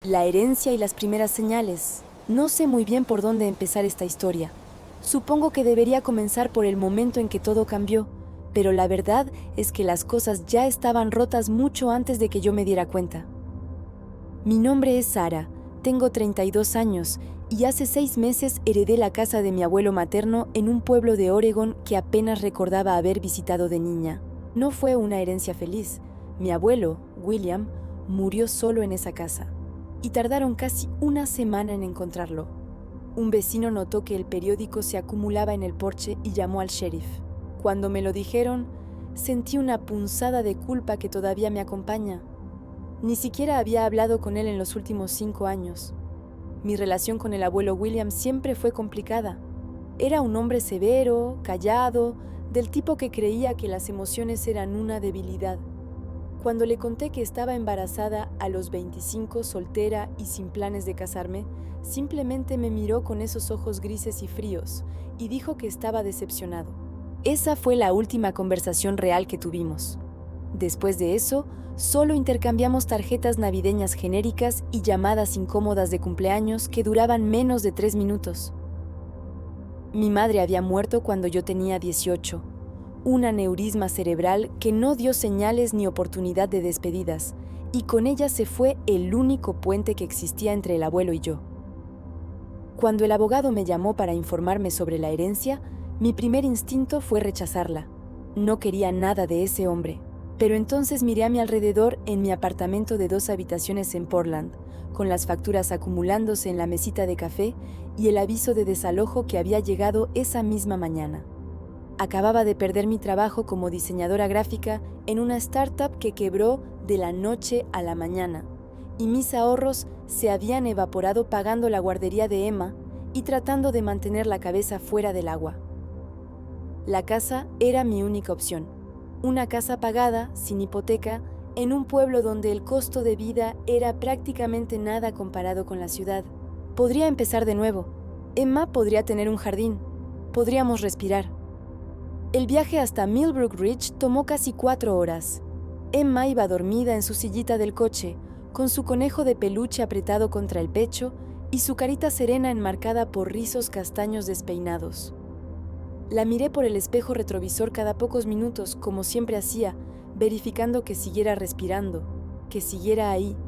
La herencia y las primeras señales. No sé muy bien por dónde empezar esta historia. Supongo que debería comenzar por el momento en que todo cambió, pero la verdad es que las cosas ya estaban rotas mucho antes de que yo me diera cuenta. Mi nombre es Sara, tengo 32 años y hace 6 meses heredé la casa de mi abuelo materno en un pueblo de Oregón que apenas recordaba haber visitado de niña. No fue una herencia feliz. Mi abuelo, William, murió solo en esa casa y tardaron casi una semana en encontrarlo. Un vecino notó que el periódico se acumulaba en el porche y llamó al sheriff. Cuando me lo dijeron, sentí una punzada de culpa que todavía me acompaña. Ni siquiera había hablado con él en los últimos 5 años. Mi relación con el abuelo William siempre fue complicada. Era un hombre severo, callado, del tipo que creía que las emociones eran una debilidad. Cuando le conté que estaba embarazada a los 25, soltera y sin planes de casarme, simplemente me miró con esos ojos grises y fríos y dijo que estaba decepcionado. Esa fue la última conversación real que tuvimos. Después de eso, solo intercambiamos tarjetas navideñas genéricas y llamadas incómodas de cumpleaños que duraban menos de 3 minutos. Mi madre había muerto cuando yo tenía 18. Un aneurisma cerebral que no dio señales ni oportunidad de despedidas, y con ella se fue el único puente que existía entre el abuelo y yo. Cuando el abogado me llamó para informarme sobre la herencia, mi primer instinto fue rechazarla. No quería nada de ese hombre. Pero entonces miré a mi alrededor en mi apartamento de 2 habitaciones en Portland, con las facturas acumulándose en la mesita de café y el aviso de desalojo que había llegado esa misma mañana. Acababa de perder mi trabajo como diseñadora gráfica en una startup que quebró de la noche a la mañana, y mis ahorros se habían evaporado pagando la guardería de Emma y tratando de mantener la cabeza fuera del agua. La casa era mi única opción. Una casa pagada, sin hipoteca, en un pueblo donde el costo de vida era prácticamente nada comparado con la ciudad. Podría empezar de nuevo. Emma podría tener un jardín. Podríamos respirar. El viaje hasta Millbrook Ridge tomó casi 4 horas. Emma iba dormida en su sillita del coche, con su conejo de peluche apretado contra el pecho y su carita serena enmarcada por rizos castaños despeinados. La miré por el espejo retrovisor cada pocos minutos, como siempre hacía, verificando que siguiera respirando, que siguiera ahí.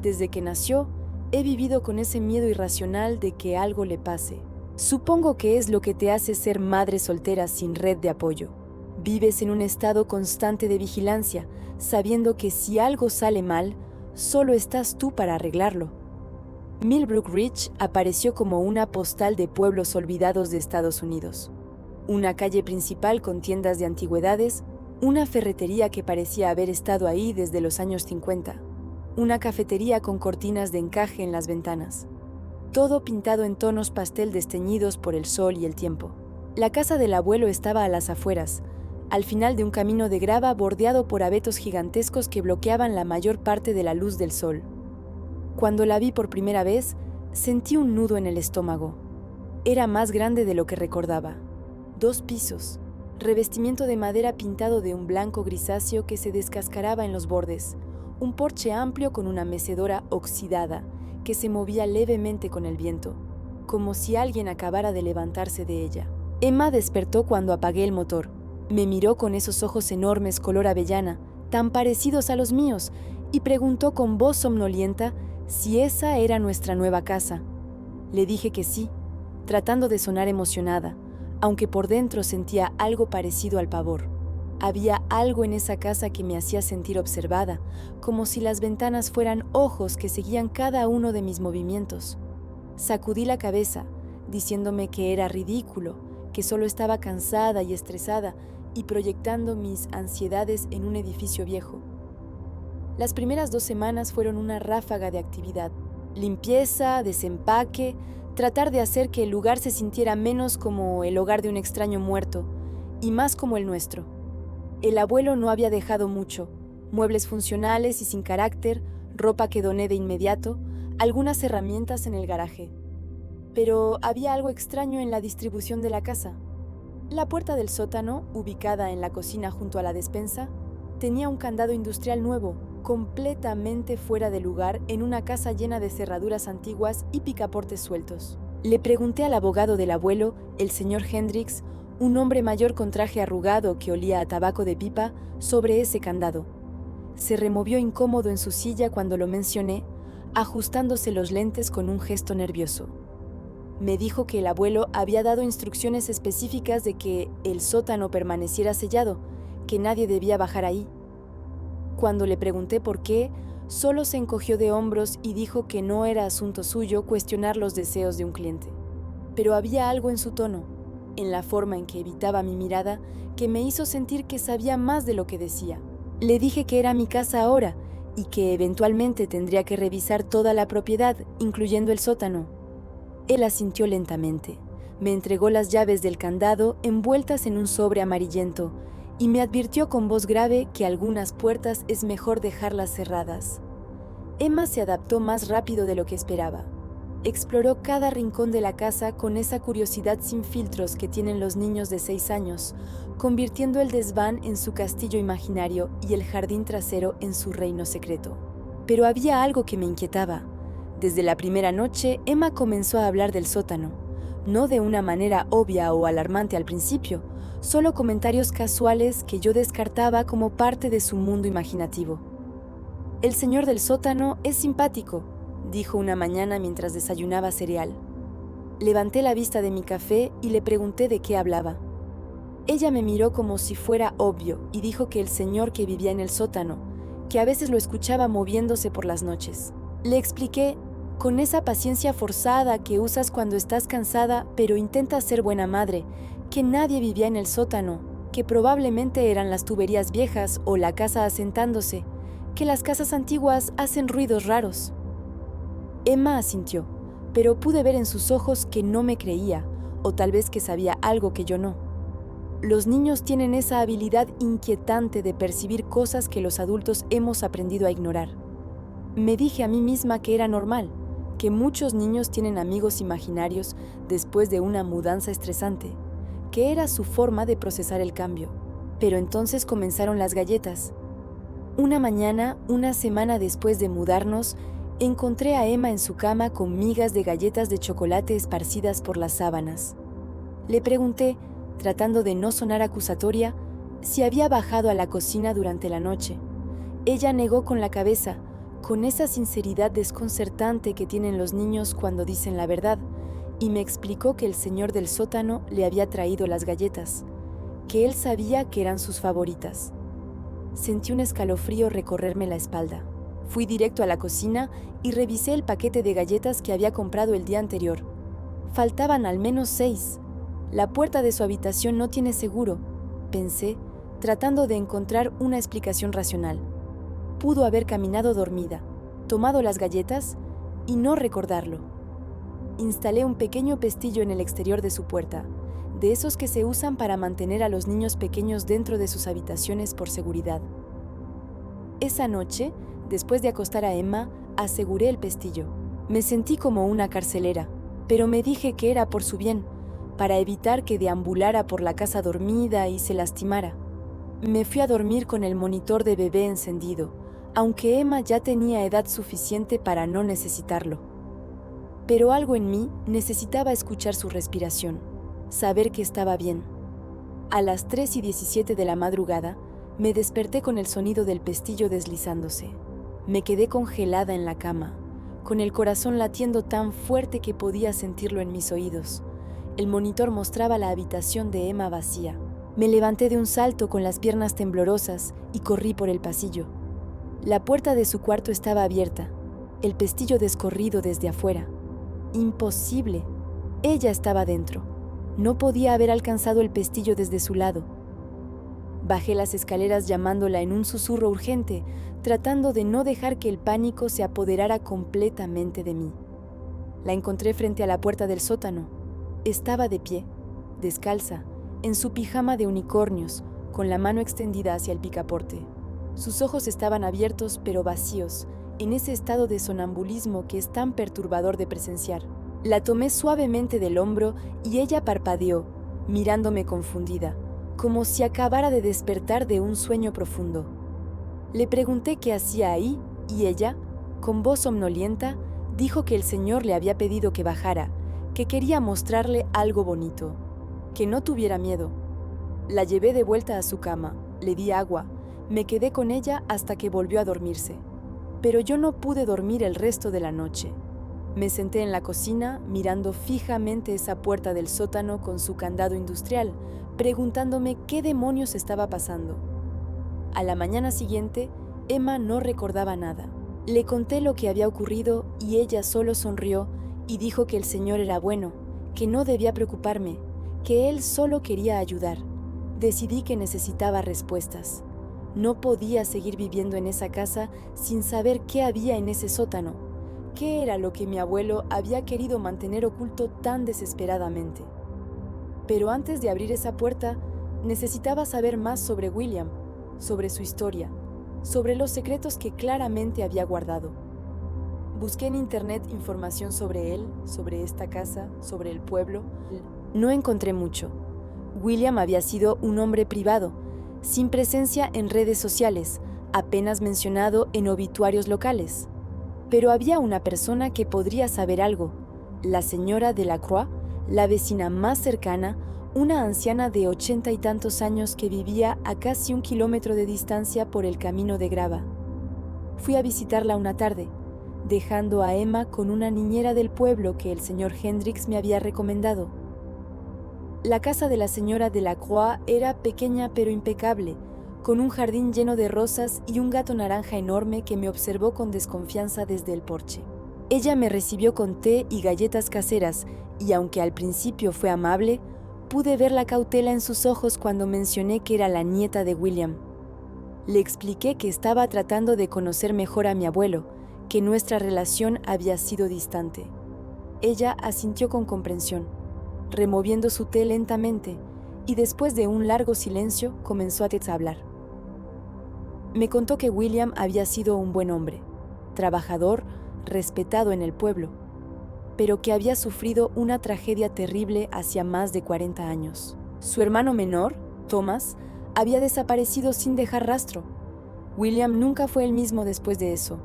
Desde que nació, he vivido con ese miedo irracional de que algo le pase. Supongo que es lo que te hace ser madre soltera sin red de apoyo. Vives en un estado constante de vigilancia, sabiendo que si algo sale mal, solo estás tú para arreglarlo. Millbrook Ridge apareció como una postal de pueblos olvidados de Estados Unidos. Una calle principal con tiendas de antigüedades, una ferretería que parecía haber estado ahí desde los años 50, una cafetería con cortinas de encaje en las ventanas. Todo pintado en tonos pastel desteñidos por el sol y el tiempo. La casa del abuelo estaba a las afueras, al final de un camino de grava bordeado por abetos gigantescos que bloqueaban la mayor parte de la luz del sol. Cuando la vi por primera vez, sentí un nudo en el estómago. Era más grande de lo que recordaba. 2 pisos, revestimiento de madera pintado de un blanco grisáceo que se descascaraba en los bordes, un porche amplio con una mecedora oxidada que se movía levemente con el viento, como si alguien acabara de levantarse de ella. Emma despertó cuando apagué el motor. Me miró con esos ojos enormes color avellana, tan parecidos a los míos, y preguntó con voz somnolienta si esa era nuestra nueva casa. Le dije que sí, tratando de sonar emocionada, aunque por dentro sentía algo parecido al pavor. Había algo en esa casa que me hacía sentir observada, como si las ventanas fueran ojos que seguían cada uno de mis movimientos. Sacudí la cabeza, diciéndome que era ridículo, que solo estaba cansada y estresada y proyectando mis ansiedades en un edificio viejo. Las primeras 2 semanas fueron una ráfaga de actividad. Limpieza, desempaque, tratar de hacer que el lugar se sintiera menos como el hogar de un extraño muerto y más como el nuestro. El abuelo no había dejado mucho, muebles funcionales y sin carácter, ropa que doné de inmediato, algunas herramientas en el garaje. Pero había algo extraño en la distribución de la casa. La puerta del sótano, ubicada en la cocina junto a la despensa, tenía un candado industrial nuevo, completamente fuera de lugar en una casa llena de cerraduras antiguas y picaportes sueltos. Le pregunté al abogado del abuelo, el señor Hendricks, un hombre mayor con traje arrugado que olía a tabaco de pipa, sobre ese candado. Se removió incómodo en su silla cuando lo mencioné, ajustándose los lentes con un gesto nervioso. Me dijo que el abuelo había dado instrucciones específicas de que el sótano permaneciera sellado, que nadie debía bajar ahí. Cuando le pregunté por qué, solo se encogió de hombros y dijo que no era asunto suyo cuestionar los deseos de un cliente. Pero había algo en su tono, en la forma en que evitaba mi mirada, que me hizo sentir que sabía más de lo que decía. Le dije que era mi casa ahora y que eventualmente tendría que revisar toda la propiedad, incluyendo el sótano. Él asintió lentamente. Me entregó las llaves del candado envueltas en un sobre amarillento y me advirtió con voz grave que algunas puertas es mejor dejarlas cerradas. Emma se adaptó más rápido de lo que esperaba. Exploró cada rincón de la casa con esa curiosidad sin filtros que tienen los niños de 6 años, convirtiendo el desván en su castillo imaginario y el jardín trasero en su reino secreto. Pero había algo que me inquietaba. Desde la primera noche, Emma comenzó a hablar del sótano, no de una manera obvia o alarmante al principio, solo comentarios casuales que yo descartaba como parte de su mundo imaginativo. «El señor del sótano es simpático», dijo una mañana mientras desayunaba cereal. Levanté la vista de mi café y le pregunté de qué hablaba. Ella me miró como si fuera obvio y dijo que el señor que vivía en el sótano, que a veces lo escuchaba moviéndose por las noches. Le expliqué, con esa paciencia forzada que usas cuando estás cansada pero intentas ser buena madre, que nadie vivía en el sótano, que probablemente eran las tuberías viejas o la casa asentándose, que las casas antiguas hacen ruidos raros. Emma asintió, pero pude ver en sus ojos que no me creía, o tal vez que sabía algo que yo no. Los niños tienen esa habilidad inquietante de percibir cosas que los adultos hemos aprendido a ignorar. Me dije a mí misma que era normal, que muchos niños tienen amigos imaginarios después de una mudanza estresante, que era su forma de procesar el cambio. Pero entonces comenzaron las galletas. Una mañana, una semana después de mudarnos, encontré a Emma en su cama con migas de galletas de chocolate esparcidas por las sábanas. Le pregunté, tratando de no sonar acusatoria, si había bajado a la cocina durante la noche. Ella negó con la cabeza, con esa sinceridad desconcertante que tienen los niños cuando dicen la verdad, y me explicó que el señor del sótano le había traído las galletas, que él sabía que eran sus favoritas. Sentí un escalofrío recorrerme la espalda. Fui directo a la cocina y revisé el paquete de galletas que había comprado el día anterior. Faltaban al menos 6. La puerta de su habitación no tiene seguro, pensé, tratando de encontrar una explicación racional. Pudo haber caminado dormida, tomado las galletas y no recordarlo. Instalé un pequeño pestillo en el exterior de su puerta, de esos que se usan para mantener a los niños pequeños dentro de sus habitaciones por seguridad. Esa noche, después de acostar a Emma, aseguré el pestillo. Me sentí como una carcelera, pero me dije que era por su bien, para evitar que deambulara por la casa dormida y se lastimara. Me fui a dormir con el monitor de bebé encendido, aunque Emma ya tenía edad suficiente para no necesitarlo. Pero algo en mí necesitaba escuchar su respiración, saber que estaba bien. A las 3:17 de la madrugada, me desperté con el sonido del pestillo deslizándose. Me quedé congelada en la cama, con el corazón latiendo tan fuerte que podía sentirlo en mis oídos. El monitor mostraba la habitación de Emma vacía. Me levanté de un salto con las piernas temblorosas y corrí por el pasillo. La puerta de su cuarto estaba abierta, el pestillo descorrido desde afuera. Imposible. Ella estaba dentro. No podía haber alcanzado el pestillo desde su lado. Bajé las escaleras llamándola en un susurro urgente, tratando de no dejar que el pánico se apoderara completamente de mí. La encontré frente a la puerta del sótano. Estaba de pie, descalza, en su pijama de unicornios, con la mano extendida hacia el picaporte. Sus ojos estaban abiertos pero vacíos, en ese estado de sonambulismo que es tan perturbador de presenciar. La tomé suavemente del hombro y ella parpadeó, mirándome confundida, como si acabara de despertar de un sueño profundo. Le pregunté qué hacía ahí y ella, con voz somnolienta, dijo que el Señor le había pedido que bajara, que quería mostrarle algo bonito, que no tuviera miedo. La llevé de vuelta a su cama, le di agua, me quedé con ella hasta que volvió a dormirse. Pero yo no pude dormir el resto de la noche. Me senté en la cocina mirando fijamente esa puerta del sótano con su candado industrial, preguntándome qué demonios estaba pasando. A la mañana siguiente, Emma no recordaba nada. Le conté lo que había ocurrido y ella solo sonrió y dijo que el Señor era bueno, que no debía preocuparme, que Él solo quería ayudar. Decidí que necesitaba respuestas. No podía seguir viviendo en esa casa sin saber qué había en ese sótano. ¿Qué era lo que mi abuelo había querido mantener oculto tan desesperadamente? Pero antes de abrir esa puerta, necesitaba saber más sobre William, sobre su historia, sobre los secretos que claramente había guardado. Busqué en internet información sobre él, sobre esta casa, sobre el pueblo. No encontré mucho. William había sido un hombre privado, sin presencia en redes sociales, apenas mencionado en obituarios locales. Pero había una persona que podría saber algo, la señora Delacroix, la vecina más cercana, una anciana de 80 y tantos años que vivía a casi 1 kilómetro de distancia por el camino de grava. Fui a visitarla una tarde, dejando a Emma con una niñera del pueblo que el señor Hendrix me había recomendado. La casa de la señora Delacroix era pequeña pero impecable, con un jardín lleno de rosas y un gato naranja enorme que me observó con desconfianza desde el porche. Ella me recibió con té y galletas caseras, y aunque al principio fue amable, pude ver la cautela en sus ojos cuando mencioné que era la nieta de William. Le expliqué que estaba tratando de conocer mejor a mi abuelo, que nuestra relación había sido distante. Ella asintió con comprensión, removiendo su té lentamente, y después de un largo silencio comenzó a hablar. Me contó que William había sido un buen hombre, trabajador, respetado en el pueblo, pero que había sufrido una tragedia terrible hacía más de 40 años. Su hermano menor, Thomas, había desaparecido sin dejar rastro. William nunca fue el mismo después de eso.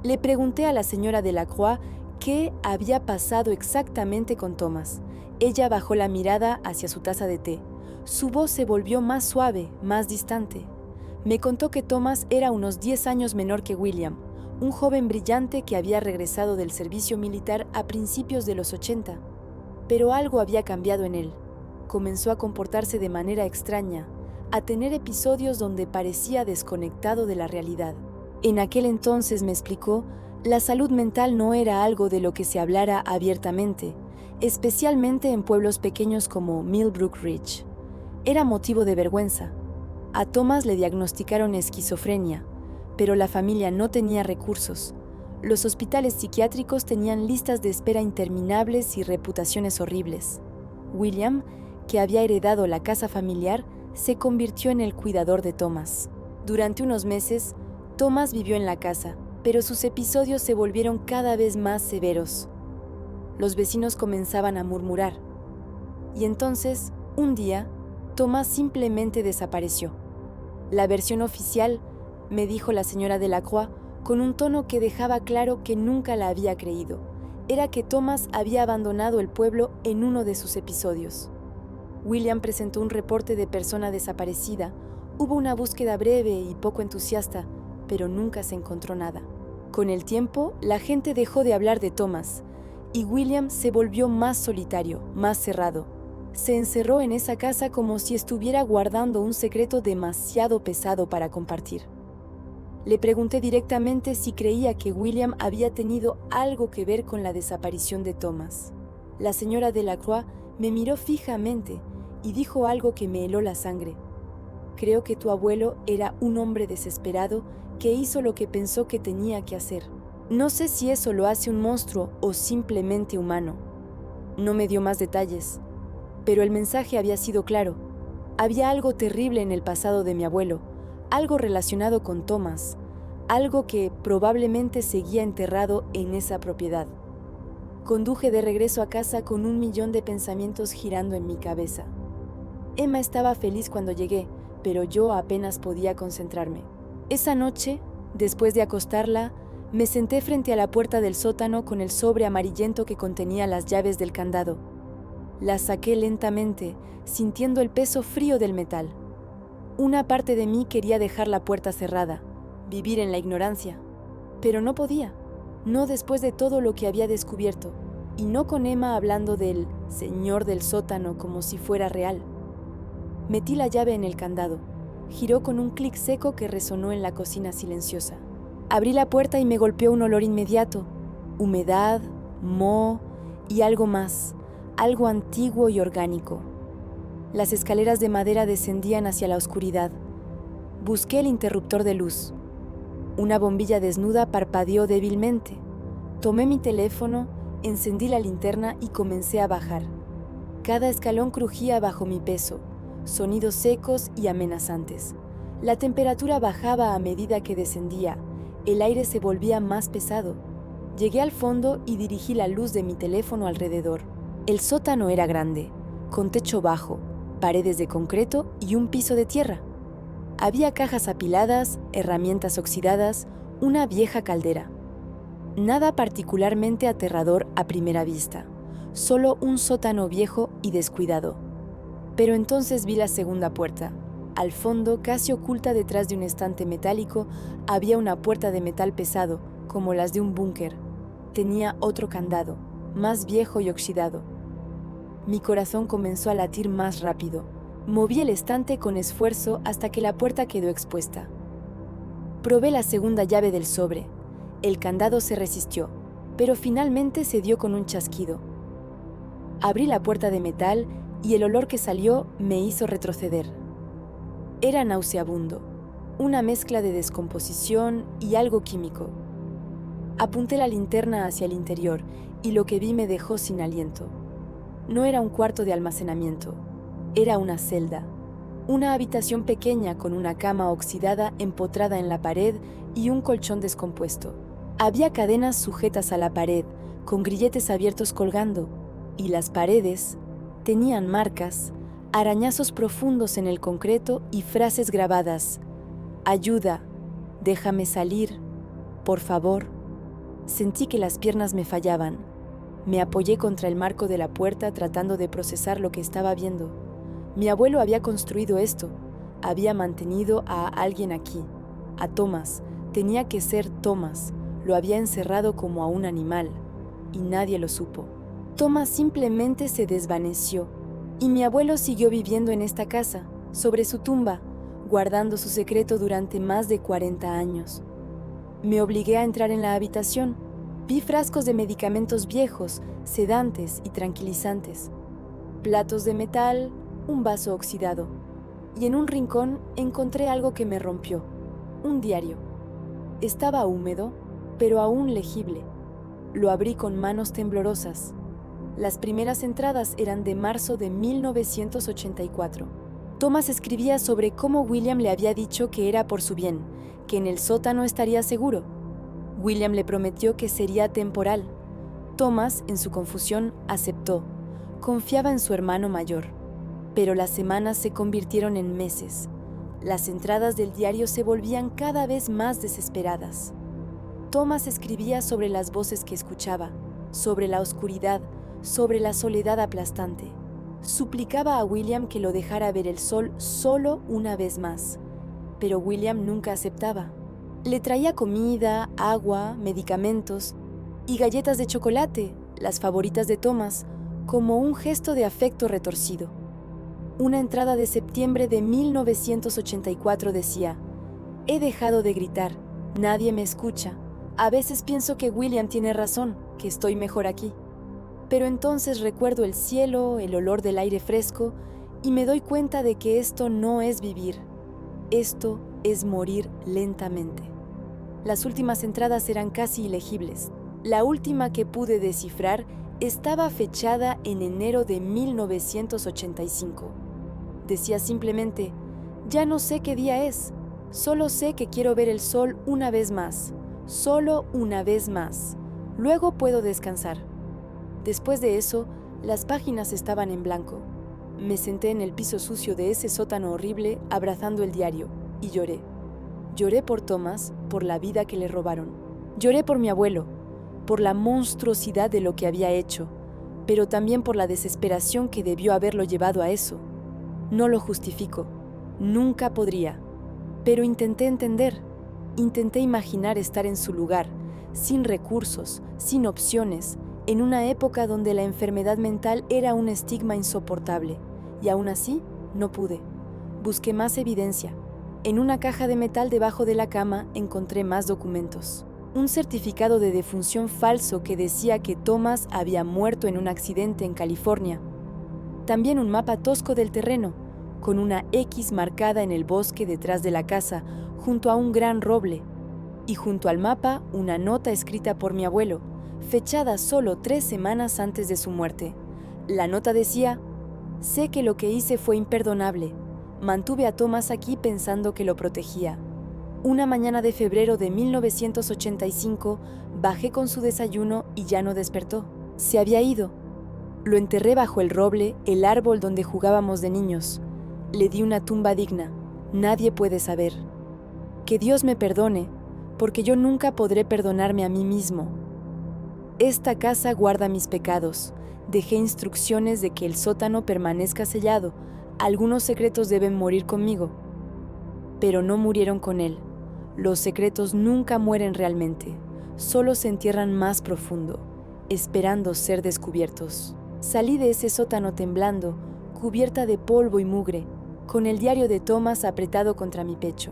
Le pregunté a la señora Delacroix qué había pasado exactamente con Thomas. Ella bajó la mirada hacia su taza de té. Su voz se volvió más suave, más distante. Me contó que Thomas era unos 10 años menor que William, un joven brillante que había regresado del servicio militar a principios de los 80. Pero algo había cambiado en él. Comenzó a comportarse de manera extraña, a tener episodios donde parecía desconectado de la realidad. En aquel entonces, me explicó, la salud mental no era algo de lo que se hablara abiertamente, especialmente en pueblos pequeños como Millbrook Ridge. Era motivo de vergüenza. A Thomas le diagnosticaron esquizofrenia, pero la familia no tenía recursos. Los hospitales psiquiátricos tenían listas de espera interminables y reputaciones horribles. William, que había heredado la casa familiar, se convirtió en el cuidador de Thomas. Durante unos meses, Thomas vivió en la casa, pero sus episodios se volvieron cada vez más severos. Los vecinos comenzaban a murmurar. Y entonces, un día, Thomas simplemente desapareció. La versión oficial, me dijo la señora Delacroix, con un tono que dejaba claro que nunca la había creído, era que Thomas había abandonado el pueblo en uno de sus episodios. William presentó un reporte de persona desaparecida. Hubo una búsqueda breve y poco entusiasta, pero nunca se encontró nada. Con el tiempo, la gente dejó de hablar de Thomas, y William se volvió más solitario, más cerrado. Se encerró en esa casa como si estuviera guardando un secreto demasiado pesado para compartir. Le pregunté directamente si creía que William había tenido algo que ver con la desaparición de Thomas. La señora Delacroix me miró fijamente y dijo algo que me heló la sangre. Creo que tu abuelo era un hombre desesperado que hizo lo que pensó que tenía que hacer. No sé si eso lo hace un monstruo o simplemente humano. No me dio más detalles, pero el mensaje había sido claro. Había algo terrible en el pasado de mi abuelo, algo relacionado con Thomas, algo que probablemente seguía enterrado en esa propiedad. Conduje de regreso a casa con 1 millón de pensamientos girando en mi cabeza. Emma estaba feliz cuando llegué, pero yo apenas podía concentrarme. Esa noche, después de acostarla, me senté frente a la puerta del sótano con el sobre amarillento que contenía las llaves del candado. Las saqué lentamente, sintiendo el peso frío del metal. Una parte de mí quería dejar la puerta cerrada, vivir en la ignorancia, pero no podía, no después de todo lo que había descubierto, y no con Emma hablando del señor del sótano como si fuera real. Metí la llave en el candado, giró con un clic seco que resonó en la cocina silenciosa. Abrí la puerta y me golpeó un olor inmediato, humedad, moho y algo más, algo antiguo y orgánico. Las escaleras de madera descendían hacia la oscuridad. Busqué el interruptor de luz. Una bombilla desnuda parpadeó débilmente. Tomé mi teléfono, encendí la linterna y comencé a bajar. Cada escalón crujía bajo mi peso, sonidos secos y amenazantes. La temperatura bajaba a medida que descendía. El aire se volvía más pesado. Llegué al fondo y dirigí la luz de mi teléfono alrededor. El sótano era grande, con techo bajo, paredes de concreto y un piso de tierra. Había cajas apiladas, herramientas oxidadas, una vieja caldera. Nada particularmente aterrador a primera vista, solo un sótano viejo y descuidado. Pero entonces vi la segunda puerta. Al fondo, casi oculta detrás de un estante metálico, había una puerta de metal pesado, como las de un búnker. Tenía otro candado, más viejo y oxidado. Mi corazón comenzó a latir más rápido. Moví el estante con esfuerzo hasta que la puerta quedó expuesta. Probé la segunda llave del sobre. El candado se resistió, pero finalmente cedió con un chasquido. Abrí la puerta de metal y el olor que salió me hizo retroceder. Era nauseabundo, una mezcla de descomposición y algo químico. Apunté la linterna hacia el interior y lo que vi me dejó sin aliento. No era un cuarto de almacenamiento, era una celda, una habitación pequeña con una cama oxidada empotrada en la pared y un colchón descompuesto. Había cadenas sujetas a la pared, con grilletes abiertos colgando, y las paredes tenían marcas, arañazos profundos en el concreto y frases grabadas: «Ayuda, déjame salir, por favor». Sentí que las piernas me fallaban. Me apoyé contra el marco de la puerta tratando de procesar lo que estaba viendo. Mi abuelo había construido esto, había mantenido a alguien aquí, a Thomas. Tenía que ser Thomas, lo había encerrado como a un animal, y nadie lo supo. Thomas simplemente se desvaneció, y mi abuelo siguió viviendo en esta casa, sobre su tumba, guardando su secreto durante más de 40 años. Me obligué a entrar en la habitación. Vi frascos de medicamentos viejos, sedantes y tranquilizantes, platos de metal, un vaso oxidado, y en un rincón encontré algo que me rompió, un diario. Estaba húmedo, pero aún legible. Lo abrí con manos temblorosas. Las primeras entradas eran de marzo de 1984. Thomas escribía sobre cómo William le había dicho que era por su bien, que en el sótano estaría seguro. William le prometió que sería temporal. Thomas, en su confusión, aceptó. Confiaba en su hermano mayor. Pero las semanas se convirtieron en meses. Las entradas del diario se volvían cada vez más desesperadas. Thomas escribía sobre las voces que escuchaba, sobre la oscuridad, sobre la soledad aplastante. Suplicaba a William que lo dejara ver el sol solo una vez más, pero William nunca aceptaba. Le traía comida, agua, medicamentos y galletas de chocolate, las favoritas de Thomas, como un gesto de afecto retorcido. Una entrada de septiembre de 1984 decía: «He dejado de gritar, nadie me escucha. A veces pienso que William tiene razón, que estoy mejor aquí. Pero entonces recuerdo el cielo, el olor del aire fresco, y me doy cuenta de que esto no es vivir. Esto es morir lentamente». Las últimas entradas eran casi ilegibles. La última que pude descifrar estaba fechada en enero de 1985. Decía simplemente: «Ya no sé qué día es, solo sé que quiero ver el sol una vez más, solo una vez más. Luego puedo descansar». Después de eso, las páginas estaban en blanco. Me senté en el piso sucio de ese sótano horrible, abrazando el diario, y lloré. Lloré por Thomas, por la vida que le robaron. Lloré por mi abuelo, por la monstruosidad de lo que había hecho, pero también por la desesperación que debió haberlo llevado a eso. No lo justifico, nunca podría, pero intenté entender, intenté imaginar estar en su lugar, sin recursos, sin opciones, en una época donde la enfermedad mental era un estigma insoportable, y aún así no pude. Busqué más evidencia. En una caja de metal debajo de la cama encontré más documentos. Un certificado de defunción falso que decía que Thomas había muerto en un accidente en California. También un mapa tosco del terreno, con una X marcada en el bosque detrás de la casa, junto a un gran roble. Y junto al mapa, una nota escrita por mi abuelo, fechada solo 3 semanas antes de su muerte. La nota decía: «Sé que lo que hice fue imperdonable. Mantuve a Thomas aquí pensando que lo protegía. Una mañana de febrero de 1985, bajé con su desayuno y ya no despertó. Se había ido. Lo enterré bajo el roble, el árbol donde jugábamos de niños. Le di una tumba digna. Nadie puede saber. Que Dios me perdone, porque yo nunca podré perdonarme a mí mismo. Esta casa guarda mis pecados. Dejé instrucciones de que el sótano permanezca sellado. Algunos secretos deben morir conmigo». Pero no murieron con él. Los secretos nunca mueren realmente, solo se entierran más profundo, esperando ser descubiertos. Salí de ese sótano temblando, cubierta de polvo y mugre, con el diario de Thomas apretado contra mi pecho.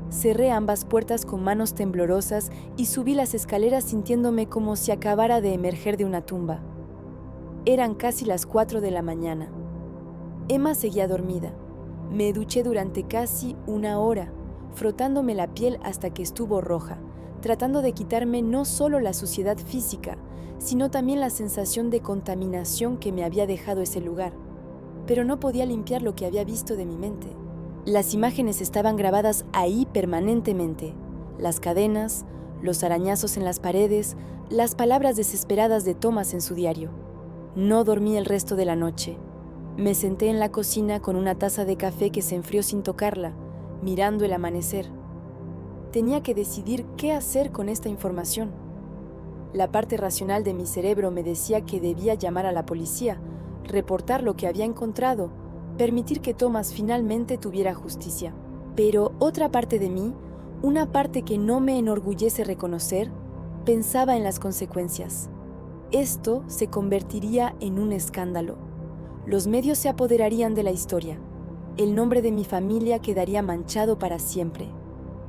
Cerré ambas puertas con manos temblorosas y subí las escaleras sintiéndome como si acabara de emerger de una tumba. Eran casi las 4 de la mañana. Emma seguía dormida. Me duché durante casi 1 hora, frotándome la piel hasta que estuvo roja, tratando de quitarme no solo la suciedad física, sino también la sensación de contaminación que me había dejado ese lugar. Pero no podía limpiar lo que había visto de mi mente. Las imágenes estaban grabadas ahí permanentemente. Las cadenas, los arañazos en las paredes, las palabras desesperadas de Thomas en su diario. No dormí el resto de la noche. Me senté en la cocina con una taza de café que se enfrió sin tocarla, mirando el amanecer. Tenía que decidir qué hacer con esta información. La parte racional de mi cerebro me decía que debía llamar a la policía, reportar lo que había encontrado, permitir que Thomas finalmente tuviera justicia. Pero otra parte de mí, una parte que no me enorgullece reconocer, pensaba en las consecuencias. Esto se convertiría en un escándalo. Los medios se apoderarían de la historia. El nombre de mi familia quedaría manchado para siempre.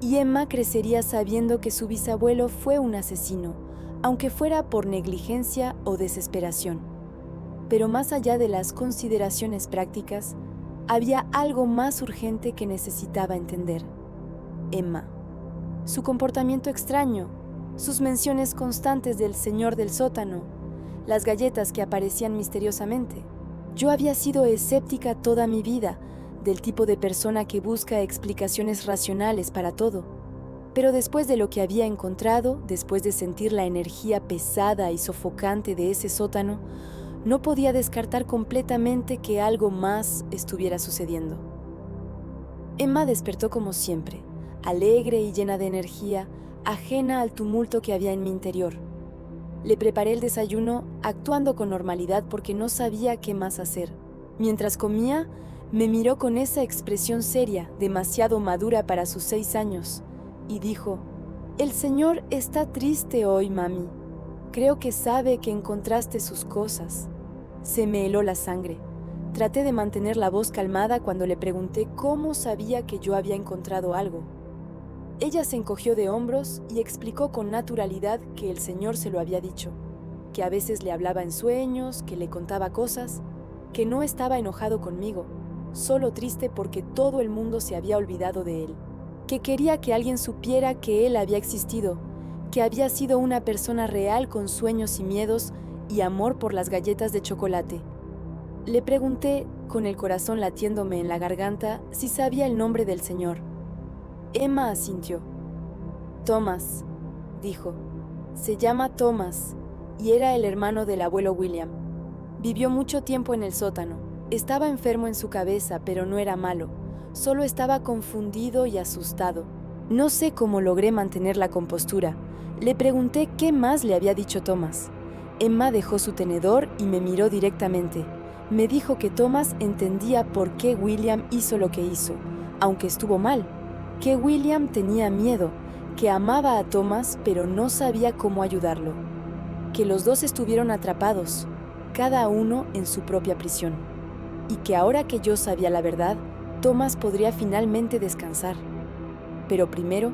Y Emma crecería sabiendo que su bisabuelo fue un asesino, aunque fuera por negligencia o desesperación. Pero más allá de las consideraciones prácticas, había algo más urgente que necesitaba entender. Emma. Su comportamiento extraño, sus menciones constantes del señor del sótano, las galletas que aparecían misteriosamente. Yo había sido escéptica toda mi vida, del tipo de persona que busca explicaciones racionales para todo. Pero después de lo que había encontrado, después de sentir la energía pesada y sofocante de ese sótano, no podía descartar completamente que algo más estuviera sucediendo. Emma despertó como siempre, alegre y llena de energía, ajena al tumulto que había en mi interior. Le preparé el desayuno, actuando con normalidad porque no sabía qué más hacer. Mientras comía, me miró con esa expresión seria, demasiado madura para sus 6 años, y dijo: «El señor está triste hoy, mami. Creo que sabe que encontraste sus cosas». Se me heló la sangre. Traté de mantener la voz calmada cuando le pregunté cómo sabía que yo había encontrado algo. Ella se encogió de hombros y explicó con naturalidad que el señor se lo había dicho, que a veces le hablaba en sueños, que le contaba cosas, que no estaba enojado conmigo, solo triste porque todo el mundo se había olvidado de él, que quería que alguien supiera que él había existido, que había sido una persona real con sueños y miedos y amor por las galletas de chocolate. Le pregunté, con el corazón latiéndome en la garganta, si sabía el nombre del señor. Emma asintió. «Thomas», dijo. «Se llama Thomas y era el hermano del abuelo William. Vivió mucho tiempo en el sótano. Estaba enfermo en su cabeza, pero no era malo. Solo estaba confundido y asustado. No sé cómo logré mantener la compostura. Le pregunté qué más le había dicho Thomas. Emma dejó su tenedor y me miró directamente. Me dijo que Thomas entendía por qué William hizo lo que hizo, aunque estuvo mal, que William tenía miedo, que amaba a Thomas pero no sabía cómo ayudarlo, que los dos estuvieron atrapados, cada uno en su propia prisión, y que ahora que yo sabía la verdad, Thomas podría finalmente descansar. Pero primero,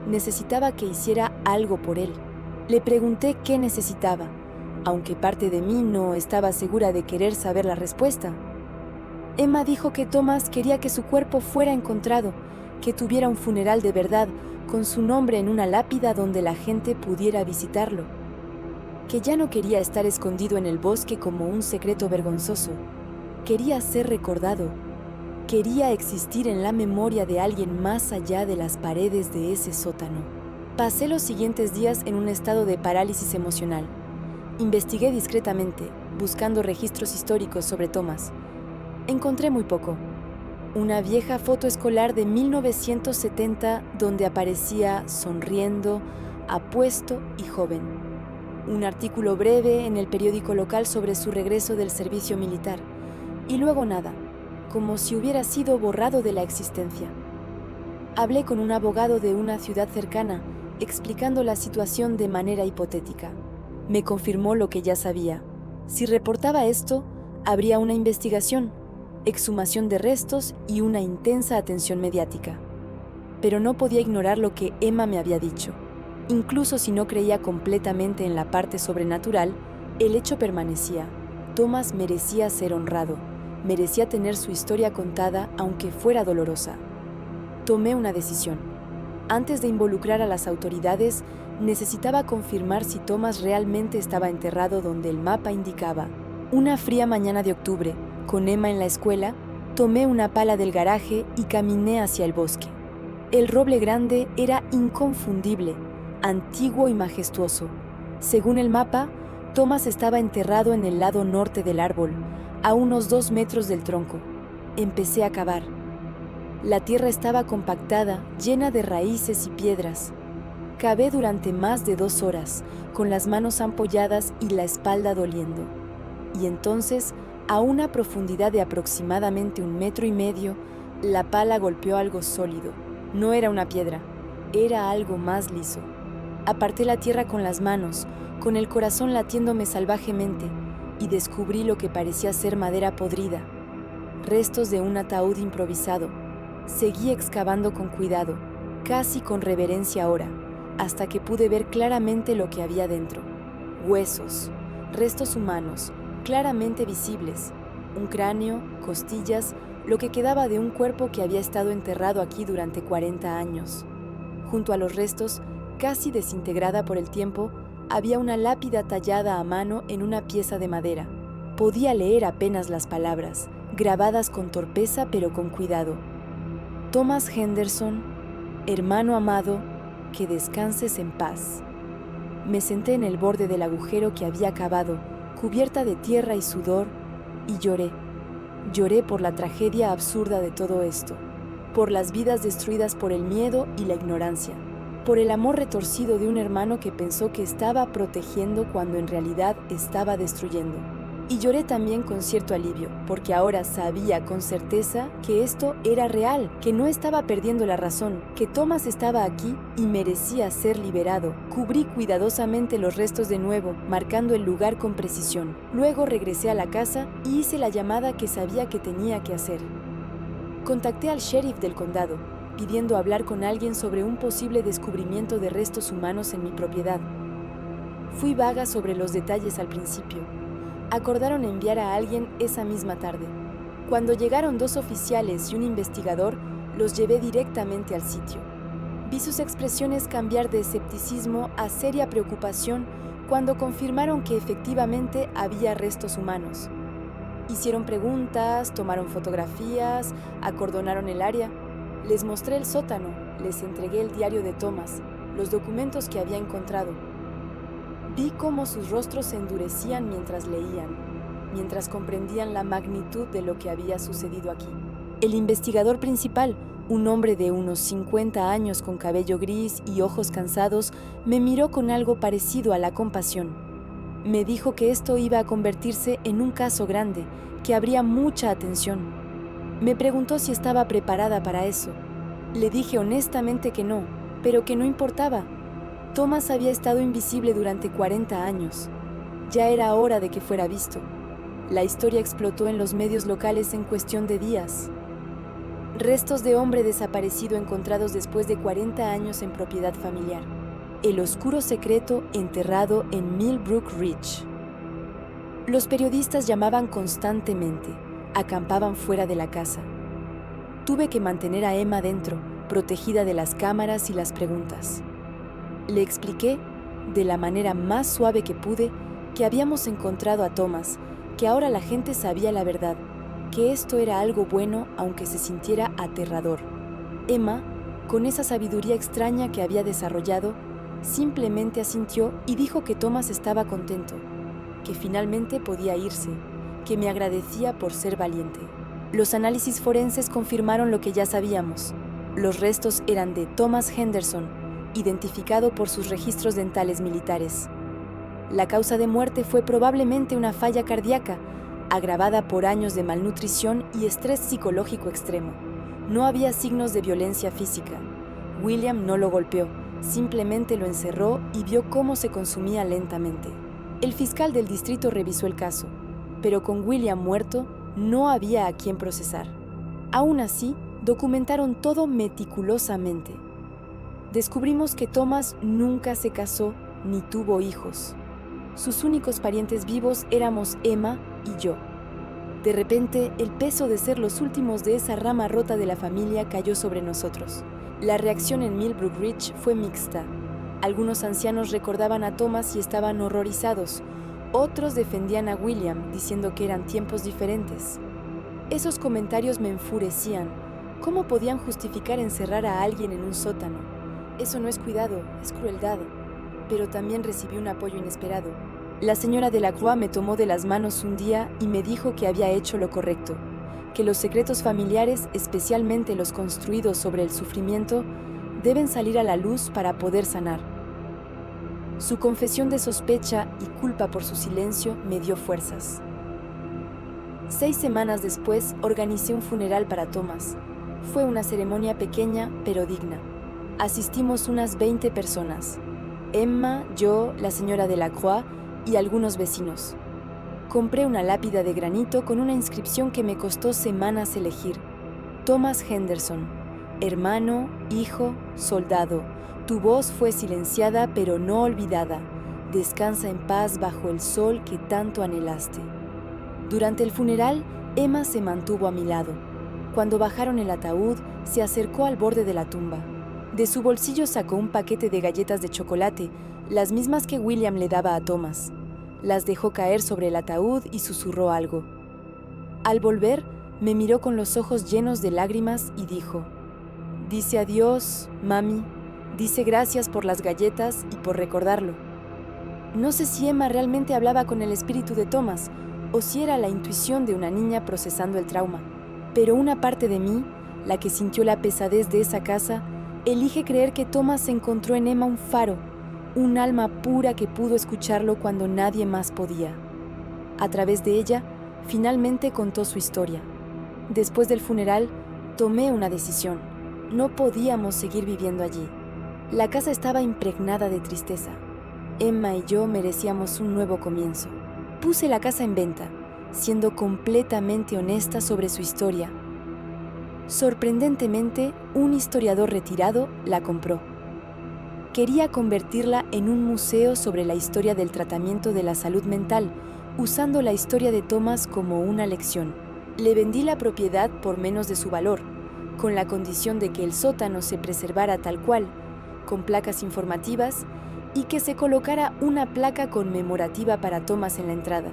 necesitaba que hiciera algo por él. Le pregunté qué necesitaba, aunque parte de mí no estaba segura de querer saber la respuesta. Emma dijo que Thomas quería que su cuerpo fuera encontrado, que tuviera un funeral de verdad, con su nombre en una lápida donde la gente pudiera visitarlo, que ya no quería estar escondido en el bosque como un secreto vergonzoso. Quería ser recordado. Quería existir en la memoria de alguien más allá de las paredes de ese sótano. Pasé los siguientes días en un estado de parálisis emocional. Investigué discretamente, buscando registros históricos sobre Thomas. Encontré muy poco. Una vieja foto escolar de 1970 donde aparecía sonriendo, apuesto y joven. Un artículo breve en el periódico local sobre su regreso del servicio militar. Y luego nada, como si hubiera sido borrado de la existencia. Hablé con un abogado de una ciudad cercana, explicando la situación de manera hipotética. Me confirmó lo que ya sabía. Si reportaba esto, habría una investigación, exhumación de restos y una intensa atención mediática. Pero no podía ignorar lo que Emma me había dicho. Incluso si no creía completamente en la parte sobrenatural, el hecho permanecía. Thomas merecía ser honrado, merecía tener su historia contada aunque fuera dolorosa. Tomé una decisión. Antes de involucrar a las autoridades, necesitaba confirmar si Thomas realmente estaba enterrado donde el mapa indicaba. Una fría mañana de octubre, con Emma en la escuela, tomé una pala del garaje y caminé hacia el bosque. El roble grande era inconfundible, antiguo y majestuoso. Según el mapa, Thomas estaba enterrado en el lado norte del árbol, a unos 2 metros del tronco. Empecé a cavar. La tierra estaba compactada, llena de raíces y piedras. Cavé durante más de 2 horas, con las manos ampolladas y la espalda doliendo. Y entonces, a una profundidad de aproximadamente 1,5 metros, la pala golpeó algo sólido. No era una piedra, era algo más liso. Aparté la tierra con las manos, con el corazón latiéndome salvajemente, y descubrí lo que parecía ser madera podrida, restos de un ataúd improvisado. Seguí excavando con cuidado, casi con reverencia ahora, hasta que pude ver claramente lo que había dentro. Huesos, restos humanos, claramente visibles, un cráneo, costillas, lo que quedaba de un cuerpo que había estado enterrado aquí durante 40 años. Junto a los restos, casi desintegrada por el tiempo, había una lápida tallada a mano en una pieza de madera. Podía leer apenas las palabras, grabadas con torpeza pero con cuidado. Thomas Henderson, hermano amado, que descanses en paz. Me senté en el borde del agujero que había cavado, cubierta de tierra y sudor, y lloré. Lloré por la tragedia absurda de todo esto, por las vidas destruidas por el miedo y la ignorancia, por el amor retorcido de un hermano que pensó que estaba protegiendo cuando en realidad estaba destruyendo. Y lloré también con cierto alivio, porque ahora sabía con certeza que esto era real, que no estaba perdiendo la razón, que Thomas estaba aquí y merecía ser liberado. Cubrí cuidadosamente los restos de nuevo, marcando el lugar con precisión. Luego regresé a la casa y hice la llamada que sabía que tenía que hacer. Contacté al sheriff del condado, pidiendo hablar con alguien sobre un posible descubrimiento de restos humanos en mi propiedad. Fui vaga sobre los detalles al principio. Acordaron enviar a alguien esa misma tarde. Cuando llegaron 2 oficiales y un investigador, los llevé directamente al sitio. Vi sus expresiones cambiar de escepticismo a seria preocupación cuando confirmaron que efectivamente había restos humanos. Hicieron preguntas, tomaron fotografías, acordonaron el área. Les mostré el sótano, les entregué el diario de Thomas, los documentos que había encontrado. Vi cómo sus rostros se endurecían mientras leían. mientras comprendían la magnitud de lo que había sucedido aquí. El investigador principal, un hombre de unos 50 años con cabello gris y ojos cansados, me miró con algo parecido a la compasión. Me dijo que esto iba a convertirse en un caso grande, que habría mucha atención. Me preguntó si estaba preparada para eso. Le dije honestamente que no, pero que no importaba. Thomas había estado invisible durante 40 años. Ya era hora de que fuera visto. La historia explotó en los medios locales en cuestión de días. Restos de hombre desaparecido encontrados después de 40 años en propiedad familiar. El oscuro secreto enterrado en Millbrook Ridge. Los periodistas llamaban constantemente, acampaban fuera de la casa. Tuve que mantener a Emma dentro, protegida de las cámaras y las preguntas. Le expliqué, de la manera más suave que pude, que habíamos encontrado a Thomas, que ahora la gente sabía la verdad, que esto era algo bueno aunque se sintiera aterrador. Emma, con esa sabiduría extraña que había desarrollado, simplemente asintió y dijo que Thomas estaba contento, que finalmente podía irse, que me agradecía por ser valiente. Los análisis forenses confirmaron lo que ya sabíamos. Los restos eran de Thomas Henderson, identificado por sus registros dentales militares. La causa de muerte fue probablemente una falla cardíaca, agravada por años de malnutrición y estrés psicológico extremo. No había signos de violencia física. William no lo golpeó, simplemente lo encerró y vio cómo se consumía lentamente. El fiscal del distrito revisó el caso, pero con William muerto, no había a quien procesar. Aún así, documentaron todo meticulosamente. Descubrimos que Thomas nunca se casó ni tuvo hijos. Sus únicos parientes vivos éramos Emma y yo. De repente, el peso de ser los últimos de esa rama rota de la familia cayó sobre nosotros. La reacción en Millbrook Ridge fue mixta. Algunos ancianos recordaban a Thomas y estaban horrorizados. Otros defendían a William, diciendo que eran tiempos diferentes. Esos comentarios me enfurecían. ¿Cómo podían justificar encerrar a alguien en un sótano? Eso no es cuidado, es crueldad. Pero también recibí un apoyo inesperado. La señora Delacroix me tomó de las manos un día y me dijo que había hecho lo correcto, que los secretos familiares, especialmente los construidos sobre el sufrimiento, deben salir a la luz para poder sanar. Su confesión de sospecha y culpa por su silencio me dio fuerzas. 6 semanas después, organicé un funeral para Thomas. Fue una ceremonia pequeña, pero digna. Asistimos unas 20 personas. Emma, yo, la señora Delacroix y algunos vecinos. Compré una lápida de granito con una inscripción que me costó semanas elegir. Thomas Henderson, hermano, hijo, soldado. Tu voz fue silenciada pero no olvidada. Descansa en paz bajo el sol que tanto anhelaste. Durante el funeral, Emma se mantuvo a mi lado. Cuando bajaron el ataúd, se acercó al borde de la tumba. De su bolsillo sacó un paquete de galletas de chocolate, las mismas que William le daba a Thomas. Las dejó caer sobre el ataúd y susurró algo. Al volver, me miró con los ojos llenos de lágrimas y dijo: «Dice adiós, mami. Dice gracias por las galletas y por recordarlo». No sé si Emma realmente hablaba con el espíritu de Thomas o si era la intuición de una niña procesando el trauma. Pero una parte de mí, la que sintió la pesadez de esa casa, elige creer que Thomas encontró en Emma un faro, un alma pura que pudo escucharlo cuando nadie más podía. A través de ella, finalmente contó su historia. Después del funeral, tomé una decisión. No podíamos seguir viviendo allí. La casa estaba impregnada de tristeza. Emma y yo merecíamos un nuevo comienzo. Puse la casa en venta, siendo completamente honesta sobre su historia. Sorprendentemente, un historiador retirado la compró. Quería convertirla en un museo sobre la historia del tratamiento de la salud mental, usando la historia de Thomas como una lección. Le vendí la propiedad por menos de su valor, con la condición de que el sótano se preservara tal cual, con placas informativas, y que se colocara una placa conmemorativa para Thomas en la entrada.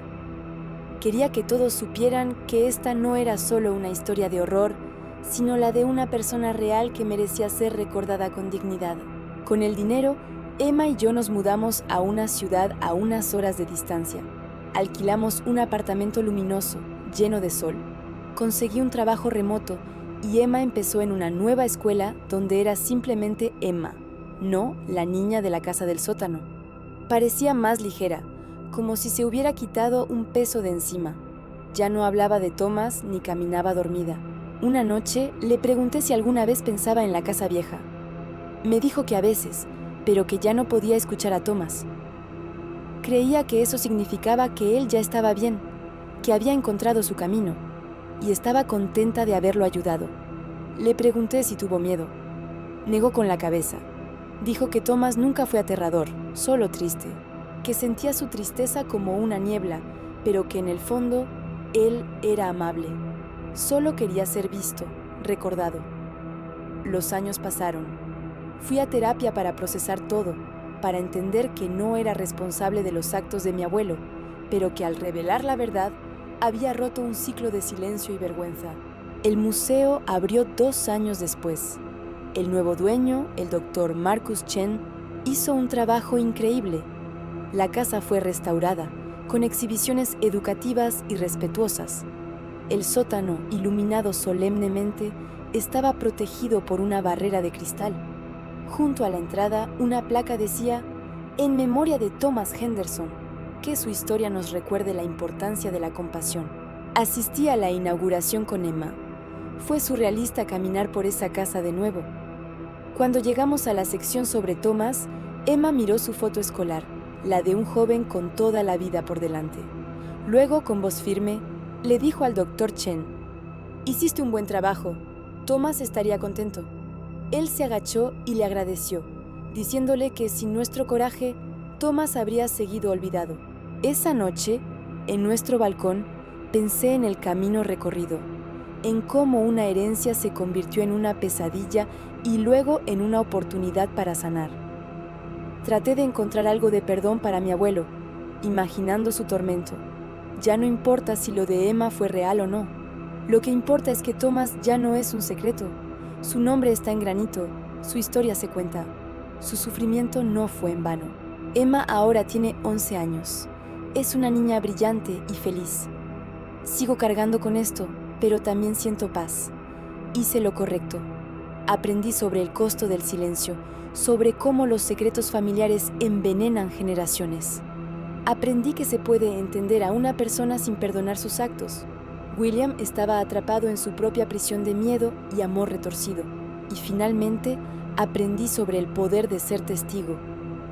Quería que todos supieran que esta no era solo una historia de horror, sino la de una persona real que merecía ser recordada con dignidad. Con el dinero, Emma y yo nos mudamos a una ciudad a unas horas de distancia. alquilamos un apartamento luminoso, lleno de sol. Conseguí un trabajo remoto y Emma empezó en una nueva escuela donde era simplemente Emma, no la niña de la casa del sótano. Parecía más ligera, como si se hubiera quitado un peso de encima. Ya no hablaba de Thomas ni caminaba dormida. Una noche le pregunté si alguna vez pensaba en la casa vieja. Me dijo que a veces, pero que ya no podía escuchar a Thomas. Creía que eso significaba que él ya estaba bien, que había encontrado su camino, y estaba contenta de haberlo ayudado. Le pregunté si tuvo miedo. Negó con la cabeza. Dijo que Thomas nunca fue aterrador, solo triste, que sentía su tristeza como una niebla, pero que en el fondo él era amable. Solo quería ser visto, recordado. Los años pasaron. Fui a terapia para procesar todo, para entender que no era responsable de los actos de mi abuelo, pero que al revelar la verdad, había roto un ciclo de silencio y vergüenza. El museo abrió 2 años después. El nuevo dueño, el doctor Marcus Chen, hizo un trabajo increíble. La casa fue restaurada, con exhibiciones educativas y respetuosas. El sótano, iluminado solemnemente, estaba protegido por una barrera de cristal. Junto a la entrada, una placa decía, en memoria de Thomas Henderson, que su historia nos recuerde la importancia de la compasión. Asistí a la inauguración con Emma. Fue surrealista caminar por esa casa de nuevo. Cuando llegamos a la sección sobre Thomas, Emma miró su foto escolar, la de un joven con toda la vida por delante. Luego, con voz firme, le dijo al doctor Chen, «Hiciste un buen trabajo. Thomas estaría contento». Él se agachó y le agradeció, diciéndole que sin nuestro coraje, Thomas habría seguido olvidado. Esa noche, en nuestro balcón, pensé en el camino recorrido, en cómo una herencia se convirtió en una pesadilla y luego en una oportunidad para sanar. Traté de encontrar algo de perdón para mi abuelo, imaginando su tormento. Ya no importa si lo de Emma fue real o no. Lo que importa es que Thomas ya no es un secreto. Su nombre está en granito, su historia se cuenta. Su sufrimiento no fue en vano. Emma ahora tiene 11 años. Es una niña brillante y feliz. Sigo cargando con esto, pero también siento paz. Hice lo correcto. Aprendí sobre el costo del silencio, sobre cómo los secretos familiares envenenan generaciones. Aprendí que se puede entender a una persona sin perdonar sus actos. William estaba atrapado en su propia prisión de miedo y amor retorcido. Y finalmente, aprendí sobre el poder de ser testigo,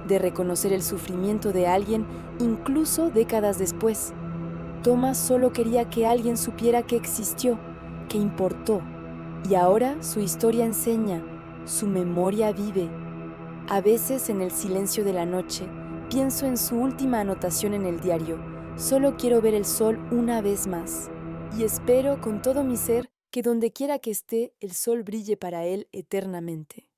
de reconocer el sufrimiento de alguien incluso décadas después. Thomas solo quería que alguien supiera que existió, que importó. Y ahora su historia enseña, su memoria vive. A veces en el silencio de la noche, pienso en su última anotación en el diario. Solo quiero ver el sol una vez más. Y espero con todo mi ser que donde quiera que esté, el sol brille para él eternamente.